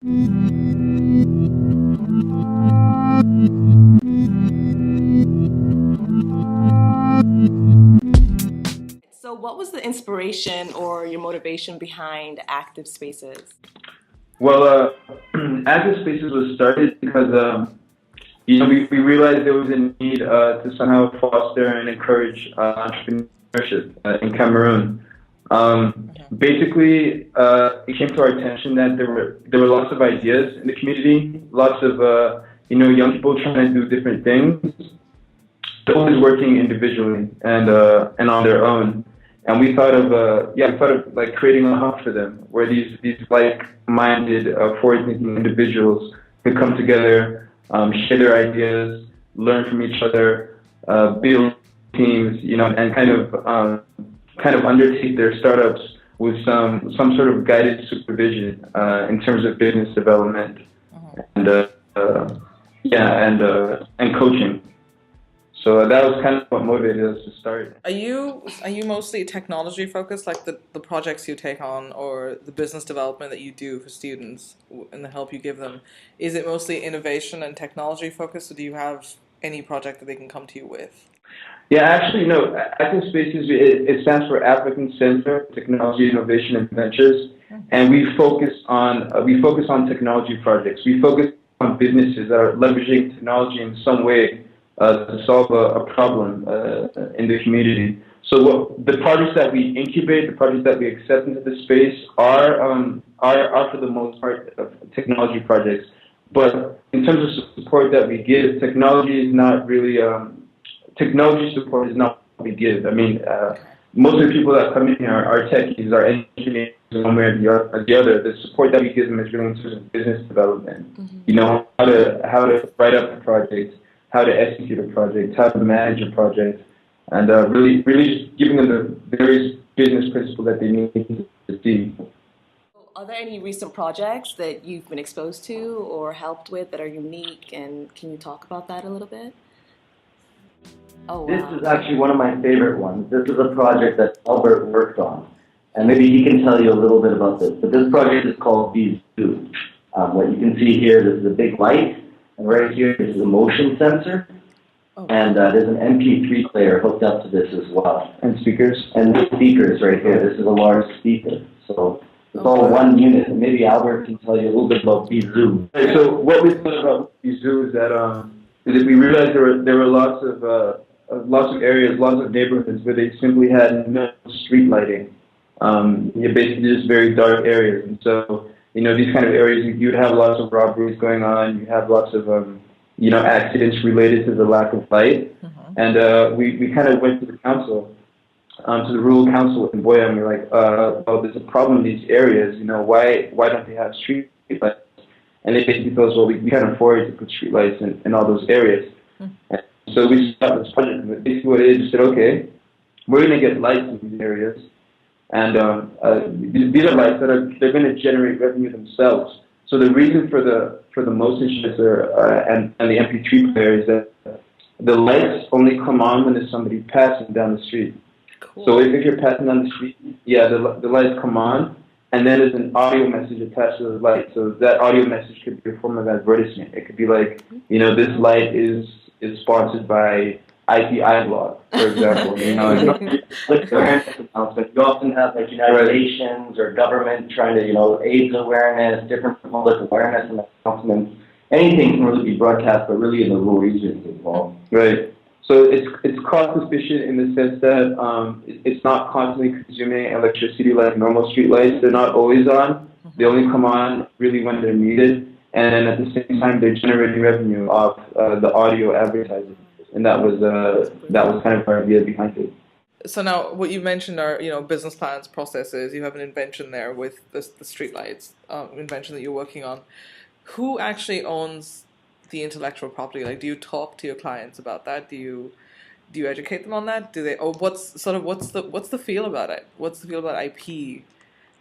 So, what was the inspiration or your motivation behind Active Spaces? Well, Activspaces was started because we realized there was a need to somehow foster and encourage entrepreneurship in Cameroon. Basically, it came to our attention that there were lots of ideas in the community, lots of young people trying to do different things, but always working individually and on their own. And we thought of like creating a hub for them where these like-minded, forward-thinking individuals could come together, share their ideas, learn from each other, build teams, and kind of undertake their startups with some sort of guided supervision in terms of business development and and coaching. So that was kind of what motivated us to start. Are you mostly technology focused, like the projects you take on or the business development that you do for students and the help you give them? Is it mostly innovation and technology focused, or do you have any project that they can come to you with? Yeah, actually, no. Active Spaces it stands for African Center for Technology Innovation and Ventures, and we focus on technology projects. We focus on businesses that are leveraging technology in some way to solve a problem in the community. So the projects that we incubate, the projects that we accept into the space are for the most part technology projects. But in terms of support that we give, technology is not really technology support is not what we give. I mean, most of the people that come in here are techies, are engineers, one way or the other. The support that we give them is really in terms of business development. You know, how to write up a project, how to execute a project, how to manage a project, and really just giving them the various business principles that they need to see. Are there any recent projects that you've been exposed to or helped with that are unique? And can you talk about that a little bit? Oh, This wow. is actually one of my favorite ones. This is a project that Albert worked on, and maybe he can tell you a little bit about this. But this project is called Bizoo. What you can see here, this is a big light, and right here is a motion sensor, Oh, and there's an MP3 player hooked up to this as well. And speakers. And the speakers right here, this is a large speaker. So it's all okay. one unit, and maybe Albert can tell you a little bit about Bizoo. Right, so what we thought about these zoos is that we realized there were lots of areas, lots of neighborhoods where they simply had no street lighting. Basically just very dark areas. And so, these kind of areas, you'd have lots of robberies going on. You have lots of, accidents related to the lack of light. And we kind of went to the council, to the rural council in Boya, and we're like, well, there's a problem in these areas. Why don't they have street lights? And they basically told us, well, we can't afford to put street lights in all those areas. So we started this project. Basically, what it is, we said, okay, we're going to get lights in these areas, and these are lights that they're going to generate revenue themselves. So the reason for the motion sensor and the MP3 player is that the lights only come on when there's somebody passing down the street. Cool. So if you're passing down the street, yeah, the lights come on, and then there's an audio message attached to the light. So that audio message could be a form of advertisement. It could be like, this light is sponsored by IPI blog, for example. With awareness announcements, you often have like United Nations or government trying to, AIDS awareness, different public awareness and announcements. Anything can really be broadcast, but really in the rural regions as well. Right. So it's cost efficient in the sense that it's not constantly consuming electricity like normal street lights. They're not always on. They only come on really when they're needed. And at the same time, they're generating revenue off the audio advertising, and that was kind of our idea behind it. So now, what you mentioned are business plans, processes. You have an invention there with the streetlights invention that you're working on. Who actually owns the intellectual property? Like, do you talk to your clients about that? Do you educate them on that? Do they? Or what's the feel about it? What's the feel about IP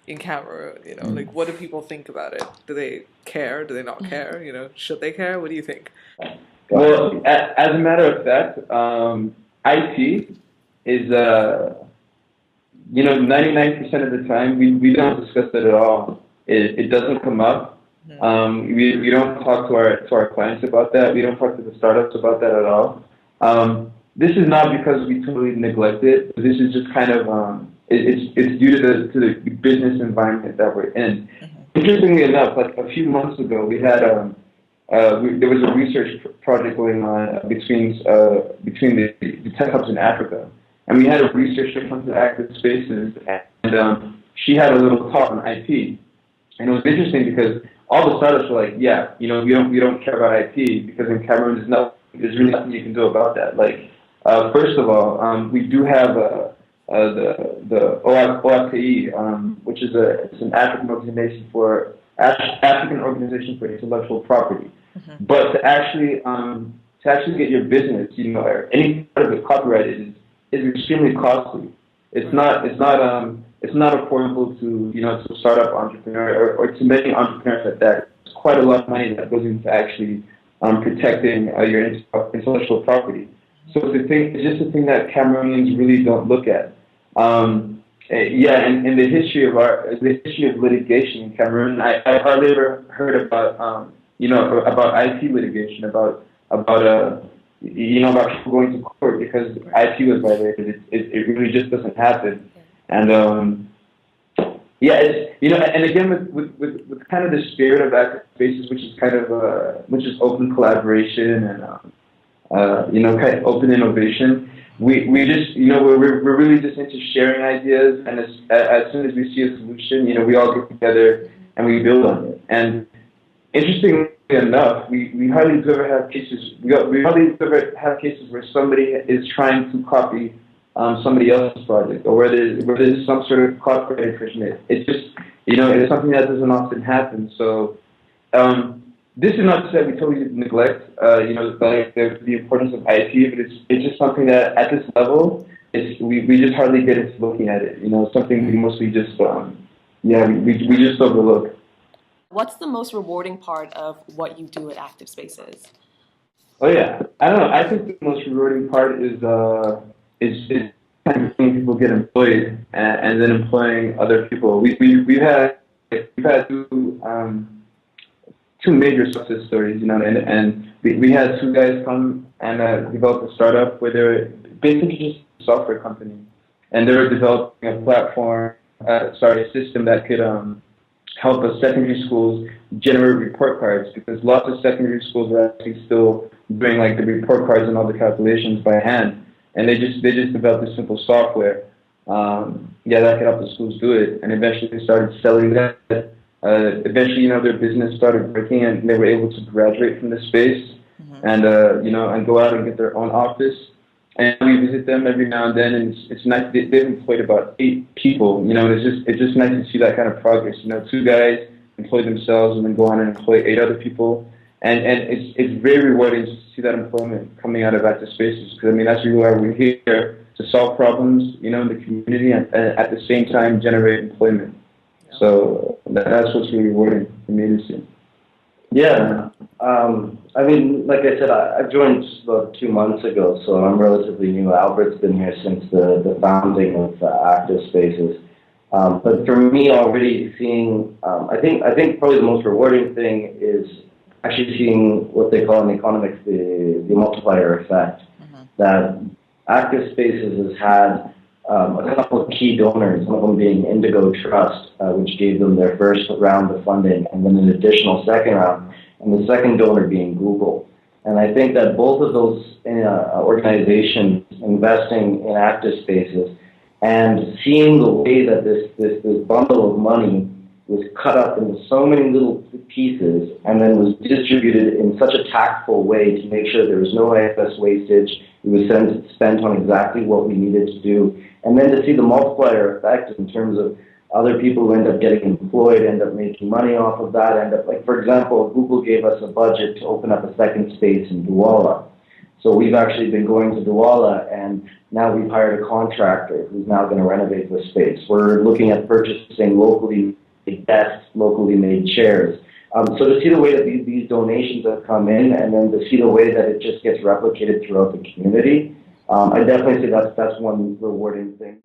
in Cameroon? Like, what do people think about it? Do they care? Do they not care? Should they care? What do you think? Well, as a matter of fact, IT is 99% of the time we don't discuss it at all. It doesn't come up. We don't talk to our clients about that. We don't talk to the startups about that at all. This is not because we totally neglect it. This is just kind of it's due to the business environment that we're in. Interestingly enough, like a few months ago, we had there was a research project going on between the tech hubs in Africa, and we had a researcher come to Activspaces, and she had a little talk on IP, and it was interesting because all the startups were like, yeah, you know, we don't care about IP because in Cameroon there's really nothing you can do about that. Like, first of all, we do have the OAPI, which is it's an African organization for intellectual property. But to actually get your business, you know, or any part of it copyrighted is extremely costly. It's not affordable to, you know, to a startup entrepreneur or to many entrepreneurs at that. It's quite a lot of money that goes into actually protecting your intellectual property. So it's just a thing that Cameroonians really don't look at. Yeah, and the history of litigation in Cameroon, I hardly ever heard about you know, about IP litigation, about you know, about people going to court because IP was violated. It really just doesn't happen. And yeah, it's, you know, and again with kind of the spirit of Activspaces, which is kind of which is open collaboration and you know, kind of open innovation. We just, you know, we're really just into sharing ideas, and as soon as we see a solution, you know, we all get together and we build on it. And interestingly enough, we hardly ever have cases. We hardly ever have cases where somebody is trying to copy somebody else's project, or where there's some sort of copyright infringement. It's just, you know, it's something that doesn't often happen. So this is not to say we totally neglect, you know, like the importance of IP, but it's just something that at this level, we just hardly get into looking at it. You know, something we mostly just yeah, we just overlook. What's the most rewarding part of what you do at Activspaces? Oh yeah, I don't know. I think the most rewarding part is kind of seeing people get employed and then employing other people. We've had two major success stories, you know, and we had two guys come and develop a startup where they were basically just a software company, and they were developing a platform, a system that could help us secondary schools generate report cards, because lots of secondary schools are actually still doing like the report cards and all the calculations by hand, and they just developed this simple software, yeah, that could help the schools do it, and eventually they started selling that. Eventually, you know, their business started working, and they were able to graduate from the space, and you know, and go out and get their own office. And we visit them every now and then, and it's nice. They've employed about 8 people, you know, and it's just nice to see that kind of progress. You know, 2 guys employ themselves and then go on and employ 8 other people, and it's very rewarding to see that employment coming out of Activspaces, because I mean that's really why we're here, to solve problems, you know, in the community, and at the same time generate employment. So that's what's really rewarding for me to see. Yeah, I mean, like I said, I joined about 2 months ago, so I'm relatively new. Albert's been here since the founding of Activspaces. But for me, already seeing, I think probably the most rewarding thing is actually seeing what they call in economics the multiplier effect. That Activspaces has had a couple of key donors, one of them being Indigo Trust, which gave them their first round of funding, and then an additional second round, and the second donor being Google. And I think that both of those organizations investing in Activspaces and seeing the way that this bundle of money was cut up into so many little pieces and then was distributed in such a tactful way to make sure there was no excess wastage. It was spent on exactly what we needed to do. And then to see the multiplier effect in terms of other people who end up getting employed, end up making money off of that, end up, like, for example, Google gave us a budget to open up a second space in Douala. So we've actually been going to Douala, and now we've hired a contractor who's now going to renovate the space. We're looking at purchasing locally made desks, locally made chairs. So to see the way that these donations have come in, and then to see the way that it just gets replicated throughout the community, I definitely say that's one rewarding thing.